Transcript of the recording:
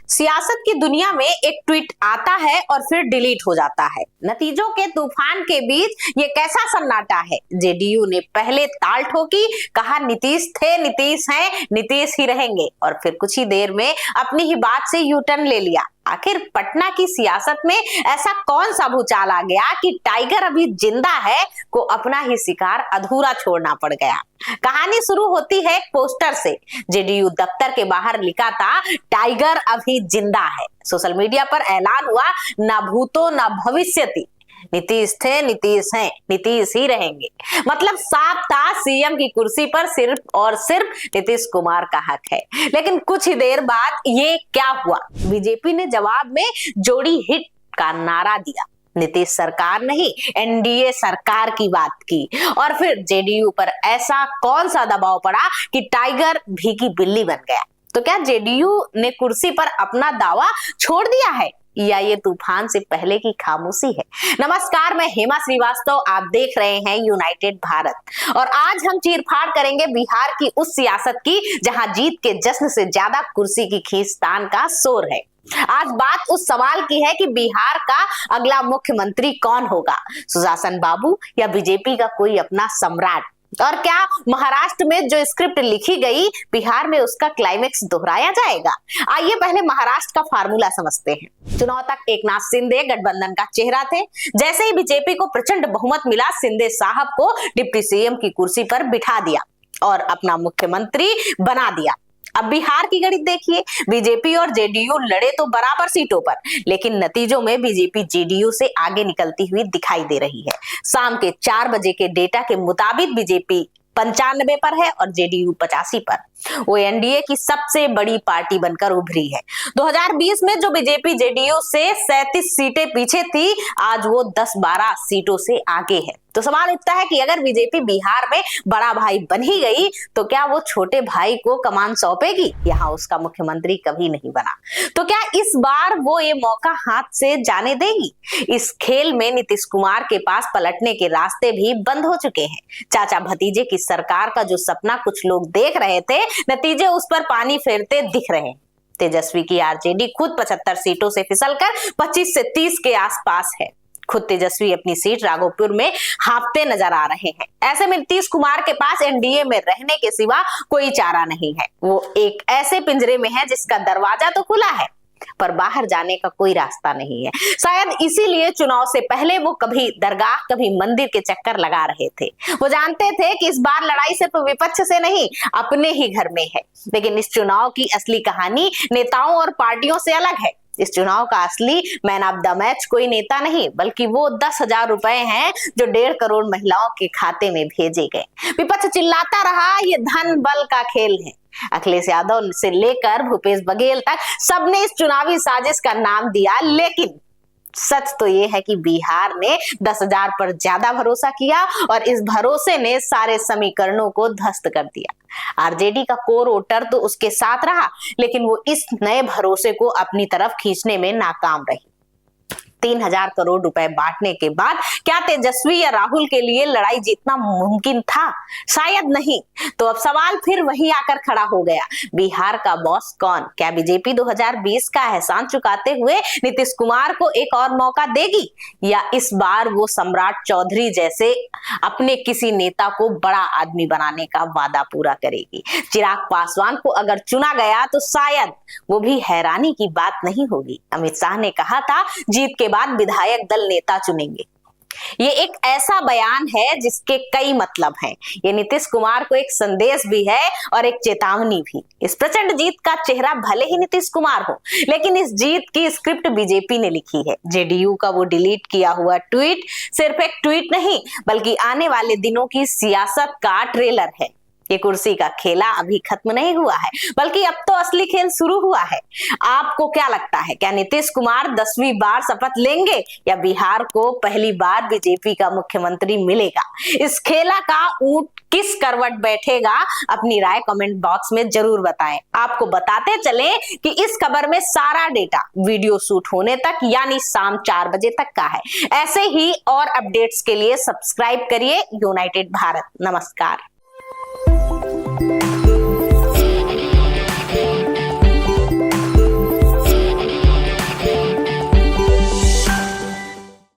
सियासत की दुनिया में एक ट्वीट आता है और फिर डिलीट हो जाता है। नतीजों के तूफान के बीच ये कैसा सन्नाटा है। जेडीयू ने पहले ताल ठोकी, कहा नीतीश थे, नीतीश हैं, नीतीश ही रहेंगे, और फिर कुछ ही देर में अपनी ही बात से यू टर्न ले लिया। आखिर पटना की सियासत में ऐसा कौन सा भूचाल आ गया कि टाइगर अभी जिंदा है को अपना ही शिकार अधूरा छोड़ना पड़ गया। कहानी शुरू होती है एक पोस्टर से। जेडीयू दफ्तर के बाहर लिखा था, टाइगर अभी जिंदा है। सोशल मीडिया पर ऐलान हुआ, ना भूतो ना भविष्यति, नीतीश थे, नीतीश हैं, नीतीश ही रहेंगे। मतलब साफ था, सीएम की कुर्सी पर सिर्फ और सिर्फ नीतीश कुमार का हक है। लेकिन कुछ ही देर बाद ये क्या हुआ, बीजेपी ने जवाब में जोड़ी हिट का नारा दिया। नीतीश सरकार नहीं, एनडीए सरकार की बात की। और फिर जेडीयू पर ऐसा कौन सा दबाव पड़ा कि टाइगर भीगी बिल्ली बन गया। तो क्या जेडीयू ने कुर्सी पर अपना दावा छोड़ दिया है, या ये तूफान से पहले की खामोशी है? नमस्कार, मैं हेमा श्रीवास्तव, आप देख रहे हैं यूनाइटेड भारत। और आज हम चीरफाड़ करेंगे बिहार की उस सियासत की जहां जीत के जश्न से ज्यादा कुर्सी की खींचतान का शोर है। आज बात उस सवाल की है कि बिहार का अगला मुख्यमंत्री कौन होगा, सुशासन बाबू या बीजेपी का कोई अपना सम्राट? और क्या महाराष्ट्र में जो स्क्रिप्ट लिखी गई, बिहार में उसका क्लाइमेक्स दोहराया जाएगा? आइए पहले महाराष्ट्र का फार्मूला समझते हैं। चुनाव तक एकनाथ शिंदे गठबंधन का चेहरा थे। जैसे ही बीजेपी को प्रचंड बहुमत मिला, शिंदे साहब को डिप्टी सीएम की कुर्सी पर बिठा दिया और अपना मुख्यमंत्री बना दिया। अब बिहार की गणित देखिए, बीजेपी और जेडीयू लड़े तो बराबर सीटों पर, लेकिन नतीजों में बीजेपी जेडीयू से आगे निकलती हुई दिखाई दे रही है। शाम के 4 बजे के डेटा के मुताबिक बीजेपी 95 पर है और जेडीयू 85 पर। वो एनडीए की सबसे बड़ी पार्टी बनकर उभरी है। 2020 में जो बीजेपी जेडीयू से 37 सीटें पीछे थी, आज वो 10-12 सीटों से आगे है। तो सवाल उठता है कि अगर बीजेपी बिहार में बड़ा भाई बन ही गई, तो क्या वो छोटे भाई को कमान सौंपेगी? यहाँ उसका मुख्यमंत्री कभी नहीं बना, तो क्या इस बार वो ये मौका हाथ से जाने देगी? इस खेल में नीतीश कुमार के पास पलटने के रास्ते भी बंद हो चुके हैं। चाचा भतीजे की सरकार का जो सपना कुछ लोग देख रहे थे, नतीजे उस पर पानी फेरते दिख रहे हैं। तेजस्वी की आरजेडी खुद 75 सीटों से फिसलकर 25 से 30 के आसपास है। खुद तेजस्वी अपनी सीट राघोपुर में हांफते नजर आ रहे हैं। ऐसे में नीतीश कुमार के पास एनडीए में रहने के सिवा कोई चारा नहीं है। वो एक ऐसे पिंजरे में है जिसका दरवाजा तो खुला है, पर बाहर जाने का कोई रास्ता नहीं है। शायद इसीलिए चुनाव से पहले वो कभी दरगाह कभी मंदिर के चक्कर लगा रहे थे। वो जानते थे कि इस बार लड़ाई सिर्फ विपक्ष से नहीं, अपने ही घर में है। लेकिन इस चुनाव की असली कहानी नेताओं और पार्टियों से अलग है। इस चुनाव का असली मैन ऑफ द मैच कोई नेता नहीं, बल्कि वो 10,000 रुपए हैं जो 1.5 करोड़ महिलाओं के खाते में भेजे गए। विपक्ष चिल्लाता रहा, ये धन बल का खेल है। अखिलेश यादव से लेकर भूपेश बघेल तक सबने इस चुनावी साजिश का नाम दिया, लेकिन सच तो ये है कि बिहार ने 10,000 पर ज्यादा भरोसा किया और इस भरोसे ने सारे समीकरणों को ध्वस्त कर दिया। आरजेडी का कोर वोटर तो उसके साथ रहा, लेकिन वो इस नए भरोसे को अपनी तरफ खींचने में नाकाम रही। 3,000 करोड़ रुपए बांटने के बाद क्या तेजस्वी या राहुल के लिए लड़ाई जीतना मुमकिन था? शायद नहीं। तो अब सवाल फिर वहीं आकर खड़ा हो गया, बिहार का बॉस कौन? क्या बीजेपी 2020 का एहसान चुकाते हुए नीतीश कुमार को एक और मौका देगी, या इस बार वो सम्राट चौधरी जैसे अपने किसी नेता को बड़ा आदमी बनाने का वादा पूरा करेगी? चिराग पासवान को अगर चुना गया तो शायद वो भी हैरानी की बात नहीं होगी। अमित शाह ने कहा था, जीत के बाद विधायक दल नेता चुनेंगे। ये एक ऐसा बयान है जिसके कई मतलब हैं। ये नीतीश कुमार को एक संदेश भी है और एक चेतावनी भी। इस प्रचंड जीत का चेहरा भले ही नीतीश कुमार हो, लेकिन इस जीत की स्क्रिप्ट बीजेपी ने लिखी है। जेडीयू का वो डिलीट किया हुआ ट्वीट सिर्फ एक ट्वीट नहीं, बल्कि आने वाले दिनों की सियासत का ट्रेलर है। ये कुर्सी का खेला अभी खत्म नहीं हुआ है, बल्कि अब तो असली खेल शुरू हुआ है। आपको क्या लगता है, क्या नीतीश कुमार 10वीं बार शपथ लेंगे, या बिहार को पहली बार बीजेपी का मुख्यमंत्री मिलेगा? इस खेला का ऊंट किस करवट बैठेगा? अपनी राय कमेंट बॉक्स में जरूर बताएं। आपको बताते चले कि इस खबर में सारा डेटा वीडियो शूट होने तक यानी शाम 4 बजे तक का है। ऐसे ही और अपडेट्स के लिए सब्सक्राइब करिए यूनाइटेड भारत। नमस्कार।